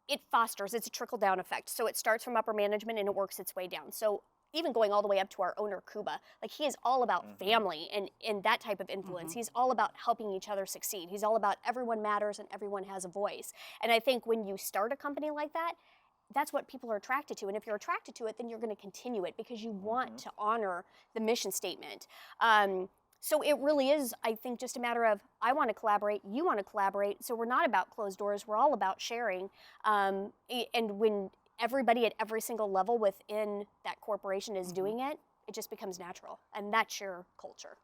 it fosters, it's a trickle-down effect. So it starts from upper management and it works its way down. So even going all the way up to our owner, Kuba, like he is all about family and that type of influence. He's all about helping each other succeed. He's all about everyone matters and everyone has a voice. And I think when you start a company like that, that's what people are attracted to. And if you're attracted to it, then you're going to continue it because you want to honor the mission statement. So it really is, I think, just a matter of I want to collaborate, you want to collaborate. So we're not about closed doors. We're all about sharing. And when everybody at every single level within that corporation is doing it, it just becomes natural. And that's your culture.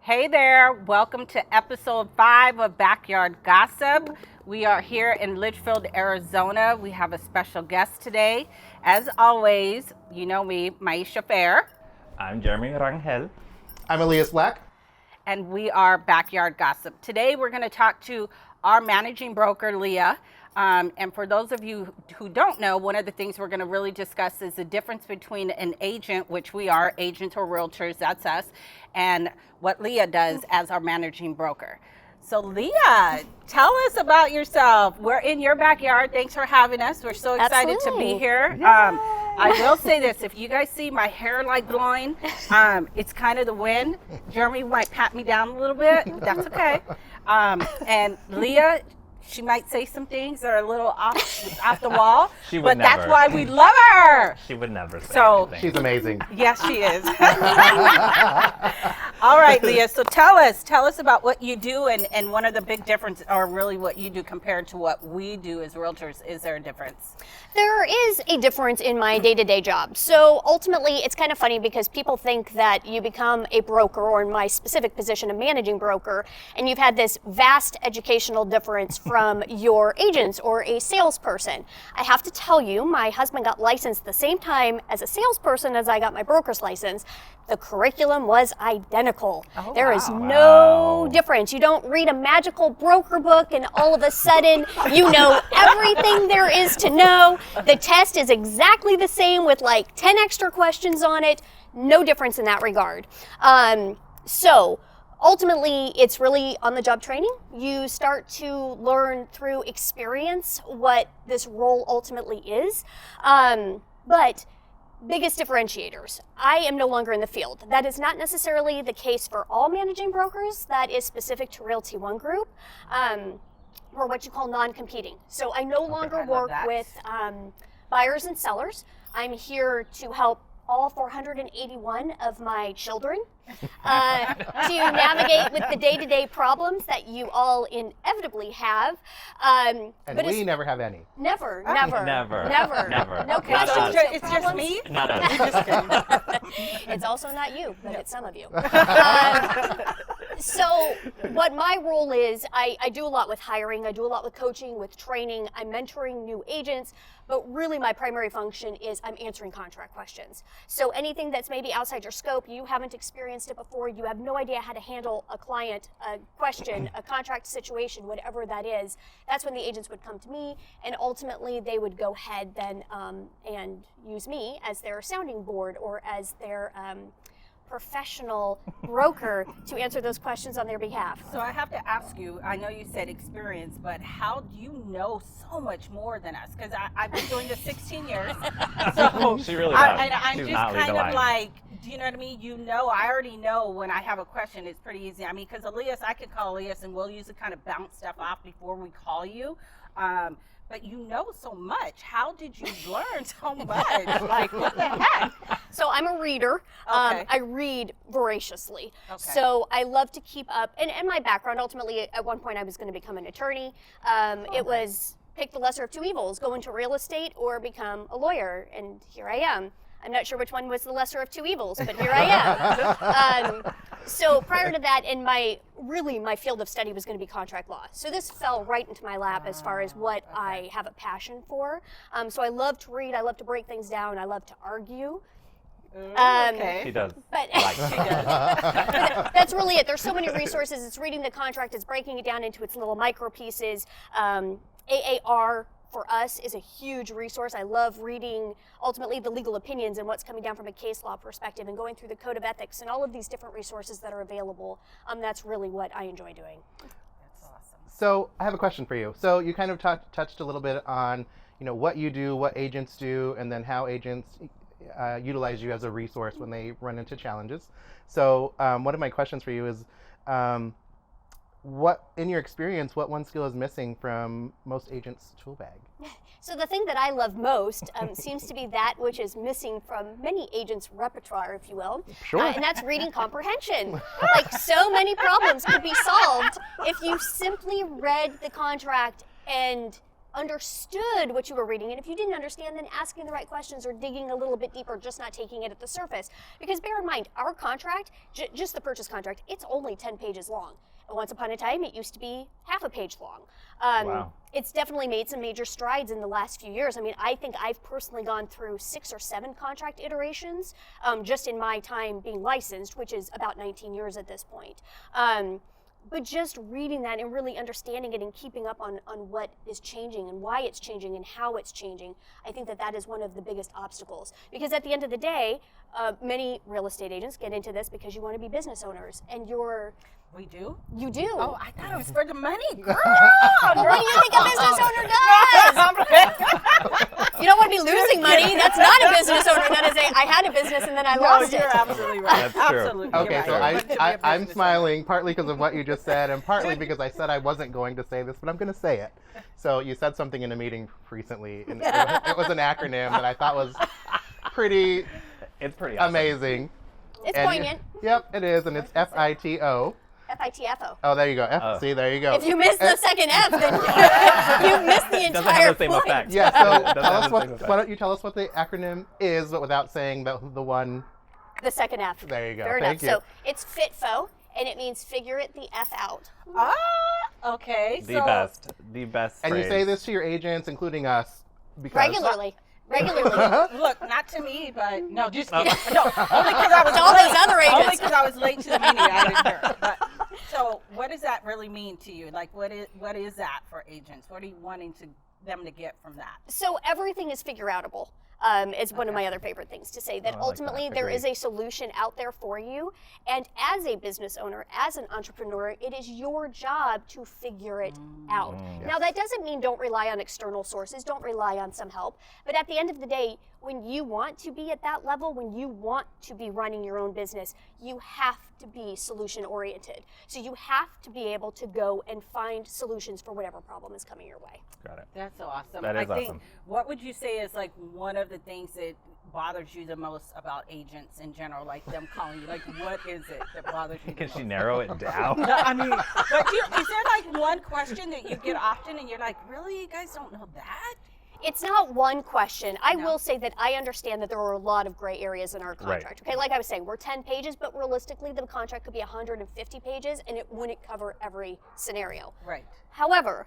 Hey there, welcome to episode 5 of Backyard Gossip. We are here in Litchfield, Arizona. We have a special guest today. As always, you know me, Maisha Fair. I'm Jeremy Rangel. I'm Elias Black. And we are Backyard Gossip. Today we're going to talk to our managing broker, Leah. And for those of you who don't know, one of the things we're going to really discuss is the difference between an agent, which we are, agents or realtors, that's us, and what Leah does as our managing broker. So Leah, tell us about yourself. We're in your backyard. Thanks for having us. We're so excited to be here. I will say this, if you guys see my hair like blowing, it's kind of the wind. Jeremy might pat me down a little bit. That's okay. And Leah, she might say some things that are a little off the wall, but that's why we love her. She would never say anything. She's amazing. Yes, she is. All right, Leah, so tell us about what you do and one of the big differences, or really what you do compared to what we do as realtors. Is there a difference? There is a difference in my day-to-day job. So ultimately, it's kind of funny because people think that you become a broker, or in my specific position, a managing broker, and you've had this vast educational difference from your agents or a salesperson. I have to tell you, my husband got licensed the same time as a salesperson as I got my broker's license. The curriculum was identical. There is no difference. You don't read a magical broker book and all of a sudden you know everything there is to know. The test is exactly the same with like 10 extra questions on it. No difference in that regard. So ultimately, it's really on-the-job training. You start to learn through experience what this role ultimately is. But biggest differentiators, I am no longer in the field. That is not necessarily the case for all managing brokers. That is specific to Realty One Group, or what you call non-competing. So I no longer work with buyers and sellers. I'm here to help all 481 of my children to navigate with the day-to-day problems that you all inevitably have. And we never have any. Never. Never. No questions. It's just me? Not us. It's also not you, but it's some of you. So what my role is, I do a lot with hiring, I do a lot with coaching, with training, I'm mentoring new agents, but really my primary function is I'm answering contract questions. So anything that's maybe outside your scope, you haven't experienced it before, you have no idea how to handle a client, a question, a contract situation, whatever that is, that's when the agents would come to me, and ultimately they would go ahead then and use me as their sounding board or as their professional broker to answer those questions on their behalf. So I have to ask you, I know you said experience, but how do you know so much more than us? Because I've been doing this 16 years. So She really does. And I'm She's just not kind of legalized. like, do you know what I mean? You know, I already know when I have a question, it's pretty easy. I mean, because Elias, I could call Elias and we'll usually kind of bounce stuff off before we call you. But you know so much. How did you learn so much? Like, what the heck? So I'm a reader. Okay. I read voraciously. Okay. So I love to keep up. And my background, ultimately, at one point I was going to become an attorney. It was pick the lesser of two evils, go into real estate or become a lawyer. And here I am. I'm not sure which one was the lesser of two evils, but here I am. So prior to that, and my field of study was going to be contract law. So this fell right into my lap as far as what I have a passion for. So I love to read, I love to break things down, I love to argue. Okay. She does. But Like, that's really it. There's so many resources. It's reading the contract. It's breaking it down into its little micro pieces. AAR for us is a huge resource. I love reading ultimately the legal opinions and what's coming down from a case law perspective and going through the code of ethics and all of these different resources that are available. That's really what I enjoy doing. That's awesome. So I have a question for you. So you kind of touched a little bit on, what you do, what agents do, and then how agents utilize you as a resource when they run into challenges. So one of my questions for you is, what, in your experience, what one skill is missing from most agents' tool bag? So the thing that I love most seems to be that which is missing from many agents' repertoire, if you will. Sure. And that's reading comprehension. Like, so many problems could be solved if you simply read the contract and understood what you were reading. And if you didn't understand, then asking the right questions or digging a little bit deeper, just not taking it at the surface. Because bear in mind, our contract, just the purchase contract, it's only 10 pages long. And once upon a time, it used to be half a page long. Wow. It's definitely made some major strides in the last few years. I mean, I think I've personally gone through 6 or 7 contract iterations just in my time being licensed, which is about 19 years at this point. But just reading that and really understanding it and keeping up on what is changing and why it's changing and how it's changing, I think that is one of the biggest obstacles. Because at the end of the day, many real estate agents get into this because you want to be business owners, and We do? you do. Oh, I thought it was for the money. Girl, What do you think a business owner does? You don't want to be losing money. That's not a business owner. That is I had a business and then I No, lost it. you're absolutely right. That's true. Absolutely. Okay, you're so right. I'm smiling partly because of what you just said and partly because I said I wasn't going to say this, but I'm going to say it. So you said something in a meeting recently, and it was an acronym that I thought was pretty it's pretty awesome. amazing. It's And- poignant. Yep, it is, and it's FITO. FITFO. Oh, there you go. Oh. See, there you go. If you miss the second F, then you missed the It doesn't entire have the same point. effect. Yeah, It so doesn't tell have us the same why effect. don't you tell us what the acronym is, but without saying the one. The second F. There you go. Fair Thank enough. you. So it's FITFO, and it means figure it the F out. Okay. The best. The best And you phrase. say this to your agents, including us, because Regularly. Look, not to me, but no, just kidding. No, only because I was To all late. those other Only agents. because I was late to the meeting. I didn't hear. But, so, what does that really mean to you? Like, what is that for agents? What are you wanting them to get from that? So everything is figure outable. Is one of my other favorite things to say, that I like ultimately that. there Agreed. is a solution out there for you. And as a business owner, as an entrepreneur, it is your job to figure it out. Now, that doesn't mean don't rely on external sources, don't rely on some help. But at the end of the day, when you want to be at that level, when you want to be running your own business, you have to be solution oriented. So you have to be able to go and find solutions for whatever problem is coming your way. Got it. That's awesome. That is I think, awesome. what would you say is like one of the things that bothers you the most about agents in general, like them calling you? Like, what is it that bothers you? Can the she most? narrow it down? No, I mean, but is there like one question that you get often and you're like, really, you guys don't know that? It's not one question. I No. will say that I understand that there are a lot of gray areas in our contract. Okay, like I was saying, we're 10 pages, but realistically, the contract could be 150 pages, and it wouldn't cover every scenario. Right. However,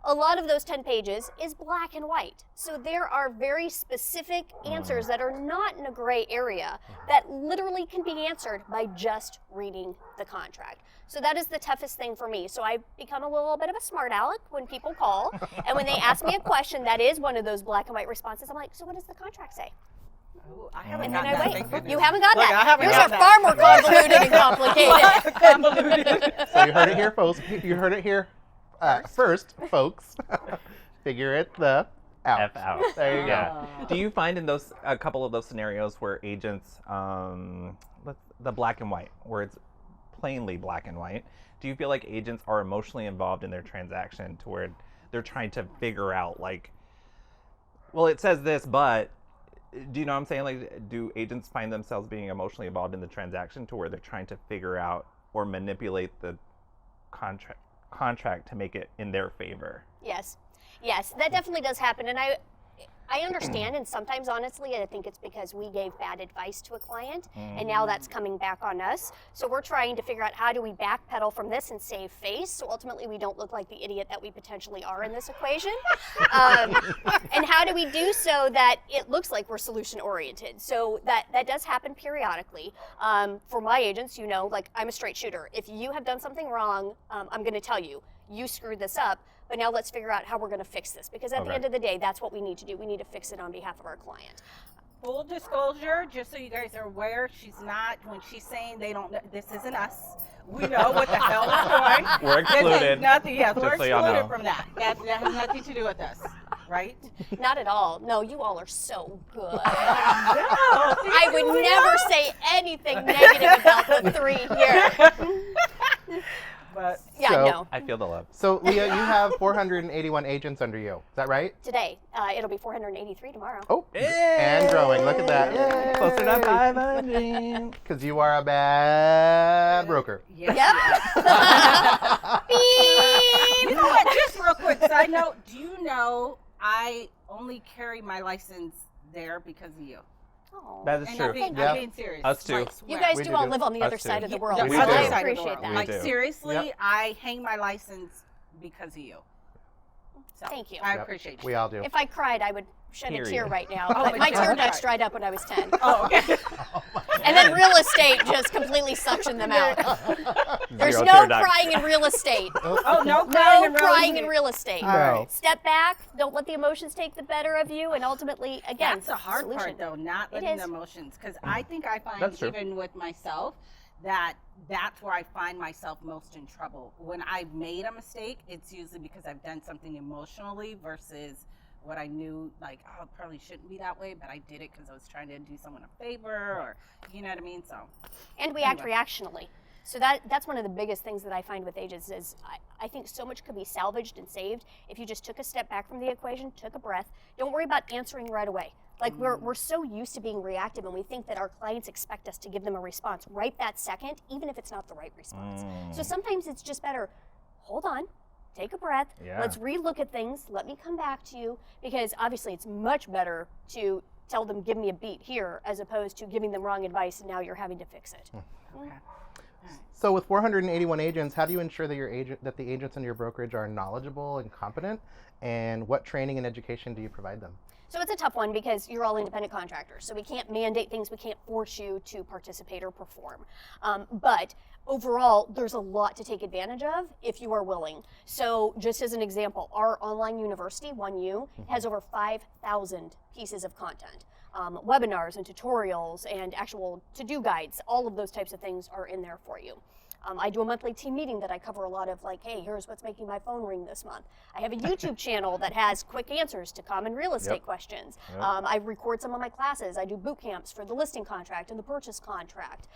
a lot of those 10 pages is black and white. So there are very specific answers that are not in a gray area that literally can be answered by just reading the contract. So that is the toughest thing for me. So I become a little bit of a smart aleck when people call. And when they ask me a question that is one of those black and white responses, I'm like, so what does the contract say? Ooh, I haven't And got then I that. wait. Thank goodness. You haven't got Look, that. I haven't Yours got are that. far more convoluted and complicated. So you heard it here, folks. You heard it here first, folks. Figure it the out. F out. There you go. Yeah. Do you find in a couple of those scenarios where agents, the black and white, where it's plainly black and white, do you feel like agents are emotionally involved in their transaction to where they're trying to figure out, like, well, it says this, but do you know what I'm saying? Like, do agents find themselves being emotionally involved in the transaction to where they're trying to figure out or manipulate the contract to make it in their favor? Yes, that definitely does happen. And I understand, and sometimes, honestly, I think it's because we gave bad advice to a client, and now that's coming back on us. So we're trying to figure out how do we backpedal from this and save face, so ultimately we don't look like the idiot that we potentially are in this equation. And how do we do so that it looks like we're solution-oriented? So that does happen periodically. For my agents, like I'm a straight shooter. If you have done something wrong, I'm going to tell you, you screwed this up. But now let's figure out how we're going to fix this, because at the end of the day, that's what we need to do. We need to fix it on behalf of our client. Full disclosure, just so you guys are aware, she's not, when she's saying they don't know, this isn't us. We know what the hell we're doing. We're excluded. This is nothing, yes, Just we're so y'all excluded know. from that. That has nothing to do with us, right? Not at all. No, you all are so good. No, I would never say anything negative about the three here. But Yeah, So- no. I feel the love. So, Leah, you have 481 agents under you. Is that right? Today, it'll be 483 tomorrow. Oh, and growing. Look at that. Yay. Closer to 500. Because you are a bad broker. yes, Yep. yes. You know what? Just real quick side note. Do you know I only carry my license there because of you? Oh. That is And true. I'm Yeah. being serious. Us too. Like, You swear. guys We do do all do. live on the other Us side too. of the world. The We other do. I side of the appreciate world. that. We Like do. seriously, Yep. I hang my license because of you. So, Thank you. I Yep. appreciate you. We all do. If I cried, I would shed a tear Period. right now. Oh, But but my you tear don't ducts cry. dried up when I was 10. Oh, okay. And then real estate just completely suctioned them out. There's Zero no tear ducts. crying in real estate. Oh, no crying No in real crying estate. in real estate. All right. Step back. Don't let the emotions take the better of you. And ultimately, again, That's the hard solution. part, though, not It letting is. the emotions. Because I think I find, That's true. even with myself, that's where I find myself most in trouble. When I've made a mistake, it's usually because I've done something emotionally versus what I knew, like, oh, it probably shouldn't be that way, but I did it because I was trying to do someone a favor, or, you know what I mean? So, And we act reactionally. So that's one of the biggest things that I find with agents is I think so much could be salvaged and saved if you just took a step back from the equation, took a breath. Don't worry about answering right away. Like we're so used to being reactive, and we think that our clients expect us to give them a response right that second, even if it's not the right response. So sometimes it's just better, hold on, take a breath, Yeah. let's relook at things, let me come back to you, because obviously it's much better to tell them, give me a beat here, as opposed to giving them wrong advice and now you're having to fix it. okay. So, with 481 agents, how do you ensure that the agents in your brokerage are knowledgeable and competent? And what training and education do you provide them? So it's a tough one because you're all independent contractors. So we can't mandate things. We can't force you to participate or perform. But overall, there's a lot to take advantage of if you are willing. So just as an example, our online university, 1U, has over 5,000 pieces of content. Webinars and tutorials and actual to-do guides, all of those types of things are in there for you. I do a monthly team meeting that I cover a lot of, like, hey, here's what's making my phone ring this month. I have a YouTube channel that has quick answers to common real estate questions. I record some of my classes. I do boot camps for the listing contract and the purchase contract.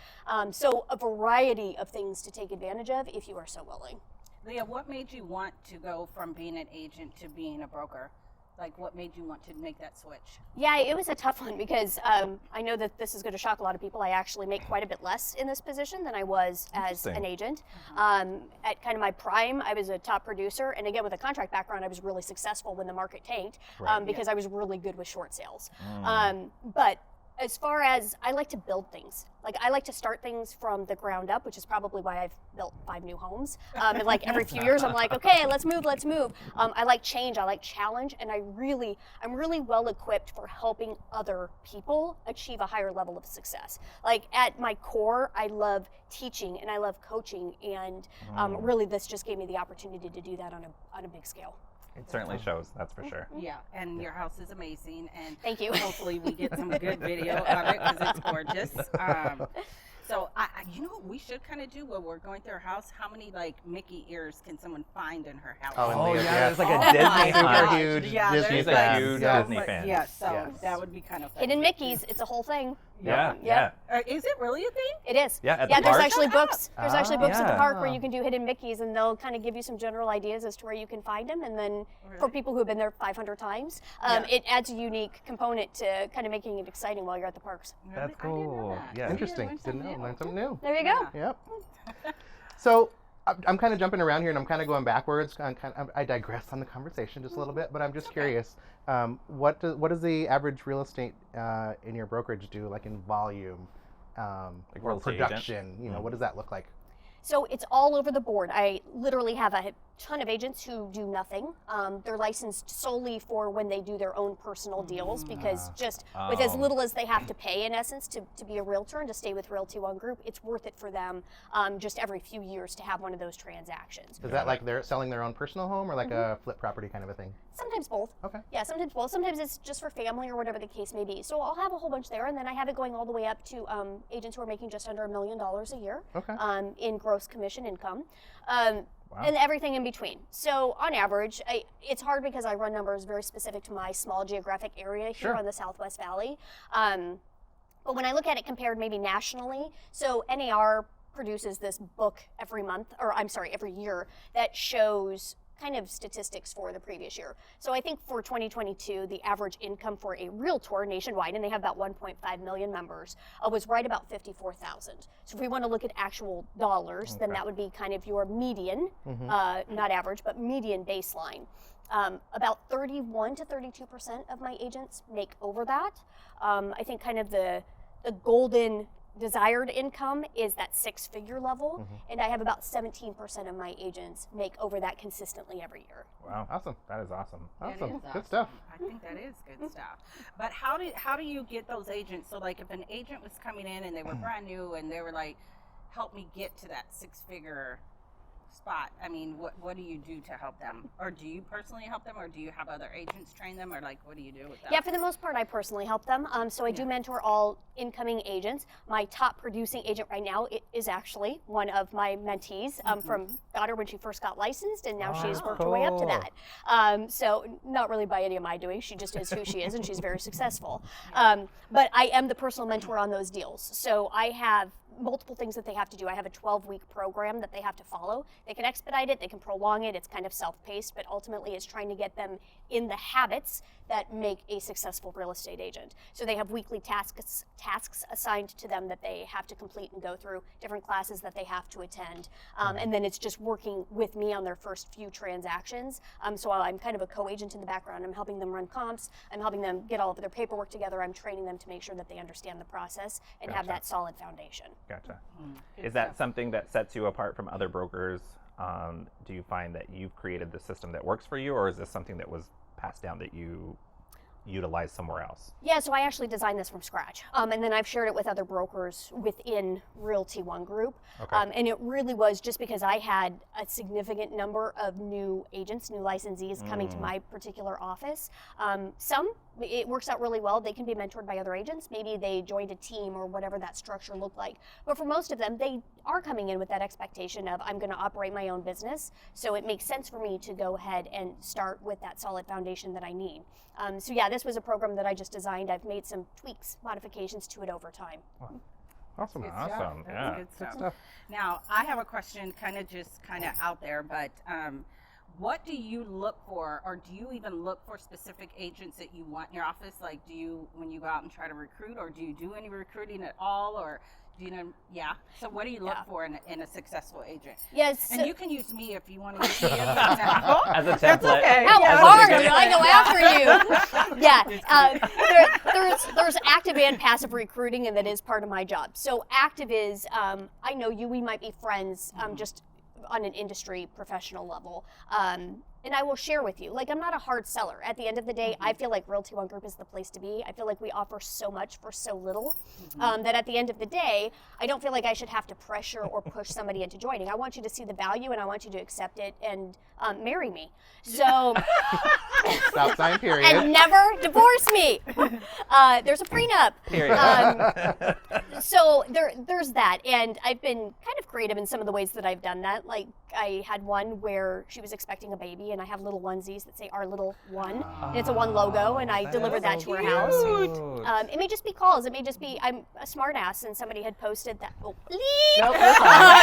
So a variety of things to take advantage of if you are so willing. Leah, what made you want to go from being an agent to being a broker? Like, what made you want to make that switch? Yeah, it was a tough one because I know that this is going to shock a lot of people. I actually make quite a bit less in this position than I was as an agent. At kind of my prime, I was a top producer. And again, with a contract background, I was really successful when the market tanked because I was really good with short sales. But as far as I like to build things, like I like to start things from the ground up, which is probably why I've built 5 new homes. And like every few years, I'm like, okay, let's move. I like change, I like challenge, and I'm really well equipped for helping other people achieve a higher level of success. Like at my core, I love teaching and I love coaching, and really this just gave me the opportunity to do that on a big scale. It certainly shows, that's for sure. Yeah, and your house is amazing, and Thank you. hopefully we get some good video of it because it's gorgeous. So, you know what we should kind of do when we're going through her house? How many, like, Mickey ears can someone find in her house? and Oh, Leah, yeah, there's like a Oh Disney my Super fan. gosh. huge Yeah, Disney there's a fan. huge Yeah. Disney fan. Yeah, so Yes. that would be kind of fun. Hidden Mickeys, it's a whole thing. Yeah, Yep. yeah. Is it really a thing? It is. Yeah, at the there's park? actually books. There's actually books at the Yeah. park where you can do hidden Mickeys, and they'll kind of give you some general ideas as to where you can find them. And then for people who have been there 500 times, it adds a unique component to kind of making it exciting while you're at the parks. Really? That's I didn't know cool. that. Yeah. Interesting. Learn Didn't know. something Learn new. something new. There you go. Yeah. Yep. So, I'm kind of jumping around here and I'm kind of going backwards. I digress on the conversation just a little bit, but I'm just curious. What does the average real estate in your brokerage do, like in volume Like or real estate production? You know, what does that look like? So it's all over the board. I literally have a ton of agents who do nothing. They're licensed solely for when they do their own personal deals, because just with as little as they have to pay, in essence, to be a realtor and to stay with Realty One Group, it's worth it for them just every few years to have one of those transactions. Is that like they're selling their own personal home or like a flip property kind of a thing? Sometimes both. Okay. Yeah, sometimes both. Sometimes it's just for family or whatever the case may be. So I'll have a whole bunch there, and then I have it going all the way up to agents who are making just under $1 million a year in gross commission income. And everything in between. So on average, it's hard because I run numbers very specific to my small geographic area here on the Southwest Valley. But when I look at it compared maybe nationally, so NAR produces this book every year that shows kind of statistics for the previous year. So I think for 2022, the average income for a realtor nationwide, and they have about 1.5 million members, was right about $54,000. So if we want to look at actual dollars, then that would be kind of your median, not average, but median baseline. About 31 to 32% of my agents make over that. I think kind of the golden desired income is that 6-figure level, and I have about 17% of my agents make over that consistently every year. Wow, awesome! That is awesome. Awesome, good stuff. I think that is good stuff. But how do you get those agents? So like if an agent was coming in and they were brand new and they were like, help me get to that 6-figure spot, I mean, what do you do to help them? Or do you personally help them, or do you have other agents train them, or like what do you do with that? Yeah, for the most part, I personally help them. So I do mentor all incoming agents. My top producing agent right now is actually one of my mentees got her when she first got licensed, and now she's worked her way up to that. So not really by any of my doing, she just is who she is, and she's very successful. But I am the personal mentor on those deals. So I have multiple things that they have to do. I have a 12-week program that they have to follow. They can expedite it, they can prolong it, it's kind of self-paced, but ultimately it's trying to get them in the habits that make a successful real estate agent. So they have weekly tasks assigned to them that they have to complete and go through, different classes that they have to attend, and then it's just working with me on their first few transactions. So I'm kind of a co-agent in the background. I'm helping them run comps, I'm helping them get all of their paperwork together, I'm training them to make sure that they understand the process and have that solid foundation. Gotcha. Is that something that sets you apart from other brokers? Do you find that you've created the system that works for you, or is this something that was passed down that you utilize somewhere else? Yeah, so I actually designed this from scratch, and then I've shared it with other brokers within Realty One Group, and it really was just because I had a significant number of new agents, new licensees coming to my particular office. Some, it works out really well. They can be mentored by other agents. Maybe they joined a team or whatever that structure looked like. But for most of them, they are coming in with that expectation of, I'm going to operate my own business, so it makes sense for me to go ahead and start with that solid foundation that I need. So yeah, this was a program that I just designed. I've made some tweaks, modifications to it over time. Wow. Awesome. Awesome. Yeah. Good stuff. Now, I have a question kind of out there, but what do you look for, or do you even look for specific agents that you want in your office? Like, do you, when you go out and try to recruit, or do you do any recruiting at all, or do you know? Yeah. So what do you look for in a successful agent? Yes. And you can use me if you want to use me as an example. As a template. Okay. How Yeah. hard did I go after you? Yeah, there's active and passive recruiting, and that is part of my job. So active is, I know you, we might be friends, just on an industry professional level. And I will share with you, like, I'm not a hard seller. At the end of the day, I feel like Realty One Group is the place to be. I feel like we offer so much for so little that at the end of the day, I don't feel like I should have to pressure or push somebody into joining. I want you to see the value, and I want you to accept it and marry me. So, Stop sign, period. and never divorce me. There's a prenup. Period. So there's that, and I've been kind of creative in some of the ways that I've done that. Like, I had one where she was expecting a baby, and I have little onesies that say "Our Little One," and it's a one logo, and I delivered that to her house. It may just be calls. It may just be I'm a smart ass, and somebody had posted that. Oh, bleep. Nope,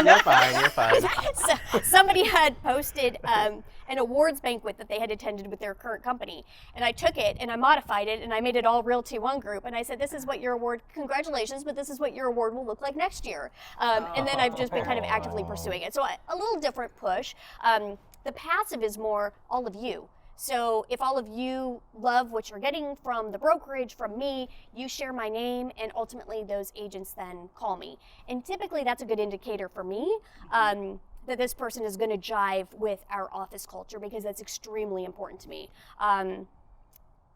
you're fine. You're fine. So somebody had posted an awards banquet that they had attended with their current company, and I took it and I modified it and I made it all Realty One Group, and I said, "This is what your award. Congratulations, but this is what what your award will look like next year. And then I've just been kind of actively pursuing it. So a little different push. The passive is more all of you. So if all of you love what you're getting from the brokerage, from me, you share my name, and ultimately those agents then call me. And typically that's a good indicator for me that this person is going to jive with our office culture, because that's extremely important to me.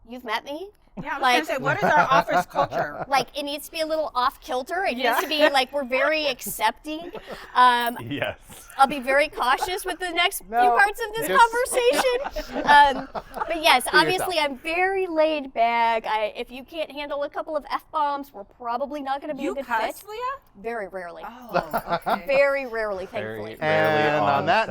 You've met me. Yeah, I was gonna say, what is our office culture? Like, it needs to be a little off kilter. It needs to be like, we're very accepting. Yes. I'll be very cautious with the next few parts of this conversation. But yes, obviously I'm very laid back. If you can't handle a couple of F-bombs, we're probably not going to be a good cuss, fit. Leah? Very rarely. Oh, okay. Very rarely, thankfully. Rarely on that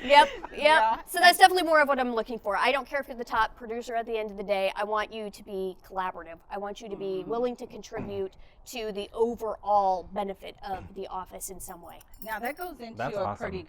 Yep. Yeah. So that's definitely more of what I'm looking for. I don't care if you're the top producer at the end of the day. I want you to be collaborative. I want you to be willing to contribute to the overall benefit of the office in some way. Now that goes into That's a awesome.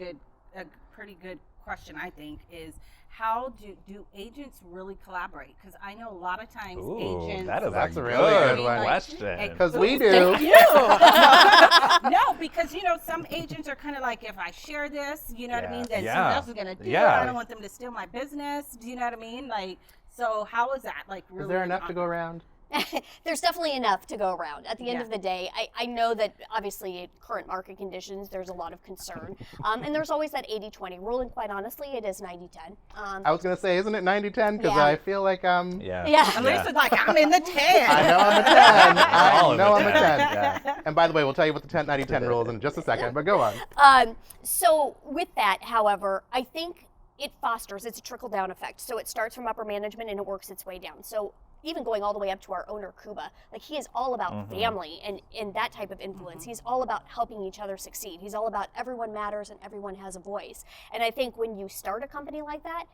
pretty good question, I think, is how do agents really collaborate? Because I know a lot of times agents. That's a really good good one. question. Because we do. Thank you. No, because some agents are kind of like, if I share this, you know what I mean, then someone else is gonna do it. I don't want them to steal my business. Do you know what I mean? Like, so how is that? Like, really? Is there enough to go around? There's definitely enough to go around. At the end of the day, I know that obviously in current market conditions, there's a lot of concern. And there's always that 80-20 rule, and quite honestly, it is 90-10. I was going to say, isn't it 90-10? Because Yeah. I feel like I'm... Yeah. Lisa's like, I'm in the 10. I know I'm a 10. All I of know it, I'm a yeah. 10. And by the way, we'll tell you what the 90-10 rule is in just a second, but go on. So with that, however, I think it fosters, it's a trickle-down effect. So it starts from upper management and it works its way down. So even going all the way up to our owner, Kuba, like, he is all about family and that type of influence. He's all about helping each other succeed. He's all about everyone matters and everyone has a voice. And I think when you start a company like that,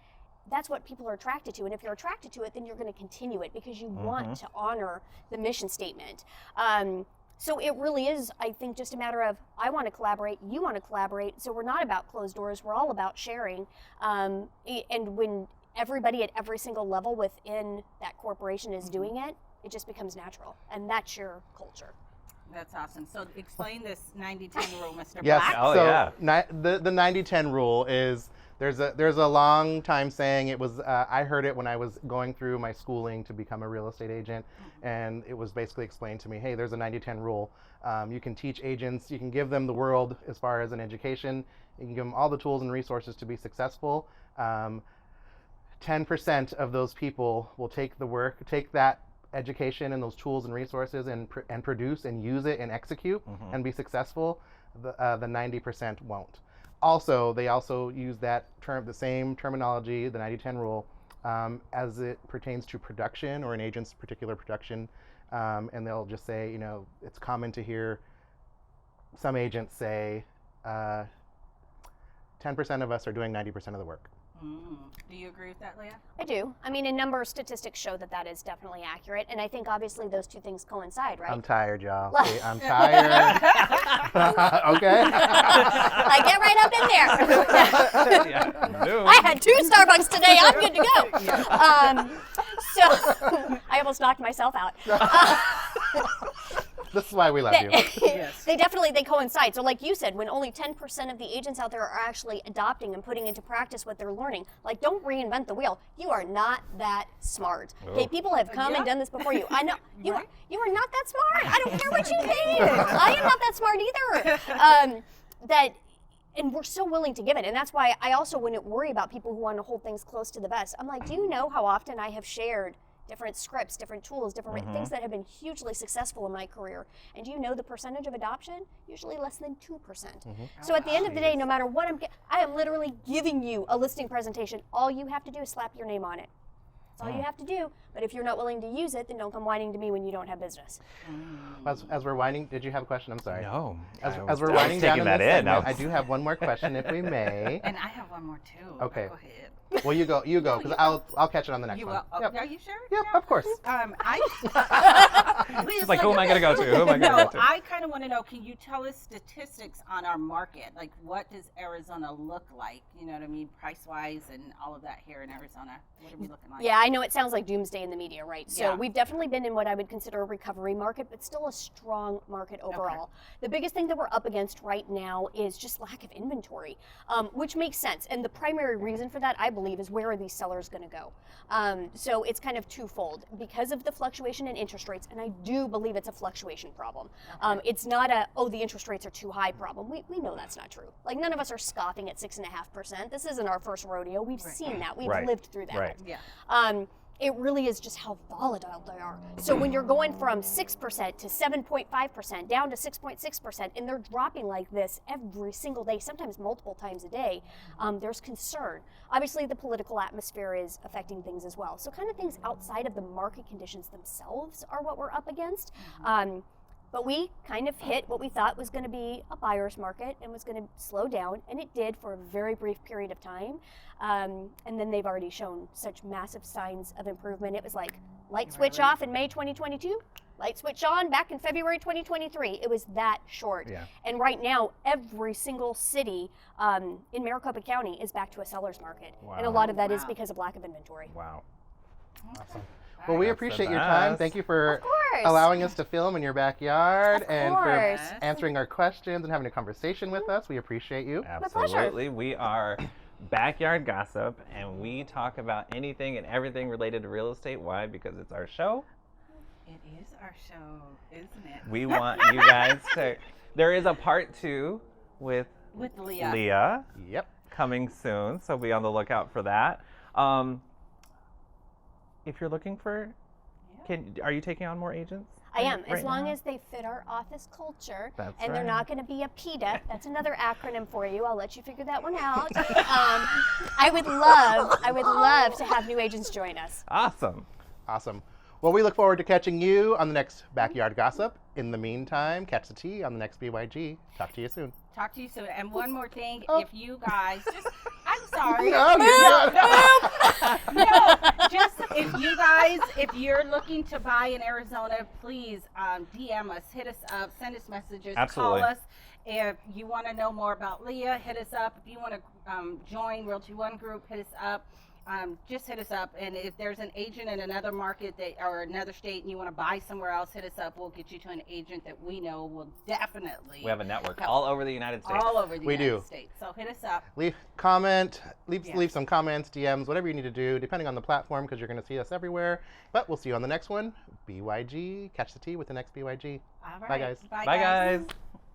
that's what people are attracted to. And if you're attracted to it, then you're going to continue it because you want to honor the mission statement. So it really is, I think, just a matter of, I want to collaborate, you want to collaborate. So we're not about closed doors. We're all about sharing. And when everybody at every single level within that corporation is doing it, it just becomes natural. And that's your culture. That's awesome. So explain this 90-10 rule, Mr. Yes. Black. Oh, so yeah. The 90-10 rule is, there's a long time saying. It was I heard it when I was going through my schooling to become a real estate agent, and it was basically explained to me, hey, there's a 90-10 rule. You can teach agents, you can give them the world as far as an education, you can give them all the tools and resources to be successful. 10% of those people will take that education and those tools and resources and produce and use it and execute and be successful. The 90% won't. Also, they also use that term, the same terminology, the 90-10 rule, as it pertains to production or an agent's particular production. And they'll just say, it's common to hear some agents say, 10% of us are doing 90% of the work. Do you agree with that, Leah? I do. I mean, a number of statistics show that is definitely accurate. And I think obviously those two things coincide, right? I'm tired, y'all. See, I'm tired. Okay. I get right up in there. No. I had 2 Starbucks today. I'm good to go. So I almost knocked myself out. This is why we love you. Yes. They coincide. So like you said, when only 10% of the agents out there are actually adopting and putting into practice what they're learning, like, don't reinvent the wheel. You are not that smart. Okay, people have come and done this before you. I know you are not that smart. I don't care what you think. I am not that smart either. And we're so willing to give it. And that's why I also wouldn't worry about people who want to hold things close to the vest. I'm like, do you know how often I have shared different scripts, different tools, different things that have been hugely successful in my career? And do you know the percentage of adoption? Usually less than 2%. So at the end of the day, no matter what I am literally giving you a listing presentation. All you have to do is slap your name on it. That's all you have to do. But if you're not willing to use it, then don't come whining to me when you don't have business. As we're winding, did you have a question? I'm sorry. No. As we're winding down taking in that this in. segment, I do have one more question, if we may. And I have one more too. Okay. Go ahead. Well, you go, because I'll catch it on the next You one. will. Oh, Yep. Are you sure? Yep, Yeah. of course. She's like, who am I going to go to? Who am I going to No, go to? I kind of want to know, can you tell us statistics on our market? Like, what does Arizona look like? You know what I mean? Price-wise and all of that here in Arizona. What are we looking like? Yeah, I know it sounds like doomsday in the media, right? So Yeah. we've definitely been in what I would consider a recovery market, but still a strong market overall. The biggest thing that we're up against right now is just lack of inventory, which makes sense. And the primary reason for that, I believe, is where are these sellers going to go? So it's kind of twofold because of the fluctuation in interest rates, and I do believe it's a fluctuation problem. It's not a, oh, the interest rates are too high problem. We know that's not true. Like, none of us are scoffing at 6.5%. This isn't our first rodeo. We've seen that. We've Right. lived through that. Right. Yeah. It really is just how volatile they are. So when you're going from 6% to 7.5%, down to 6.6%, and they're dropping like this every single day, sometimes multiple times a day, there's concern. Obviously, the political atmosphere is affecting things as well. So kind of things outside of the market conditions themselves are what we're up against. But we kind of hit what we thought was going to be a buyer's market and was going to slow down, and it did for a very brief period of time. And then they've already shown such massive signs of improvement. It was like light switch off in May 2022, light switch on back in February 2023. It was that short. Yeah. And right now, every single city in Maricopa County is back to a seller's market. And a Wow. lot of that is Wow. because of lack of inventory. Wow. Awesome. Well, we That's appreciate the your time. best. Thank you for Of course. allowing us to film in your backyard Of and course. for answering our questions and having a conversation with us. We appreciate you. pleasure. Absolutely. We are Backyard Gossip, and we talk about anything and everything related to real estate. Why? Because it's our show. It is our show, isn't it? We want you guys to. There is a part 2 with With Leah. Leah Yep. coming soon, so be on the lookout for that. If you're looking for, are you taking on more agents? I am, as right long now? as they fit our office culture, That's and they're right. not going to be a PETA. That's another acronym for you. I'll let you figure that one out. I would love to have new agents join us. Awesome. Awesome. Well, we look forward to catching you on the next Backyard Gossip. In the meantime, catch the tea on the next BYG. Talk to you soon. Talk to you soon. And one more thing, Oh. if you guys just, I'm sorry. No, you're good. No, just if you're looking to buy in Arizona, please DM us, hit us up, send us messages, Absolutely. call us. If you want to know more about Leah, hit us up. If you want to join Realty One Group, hit us up. Just hit us up. And if there's an agent in another market or another state and you want to buy somewhere else, hit us up. We'll get you to an agent that we know will definitely. We have a network help. all over the United States. All over the We United do. States. So hit us up. Leave some comments, DMs, whatever you need to do, depending on the platform, because you're going to see us everywhere. But we'll see you on the next one. BYG. Catch the tea with the next BYG. All right. Bye, guys. Bye, guys.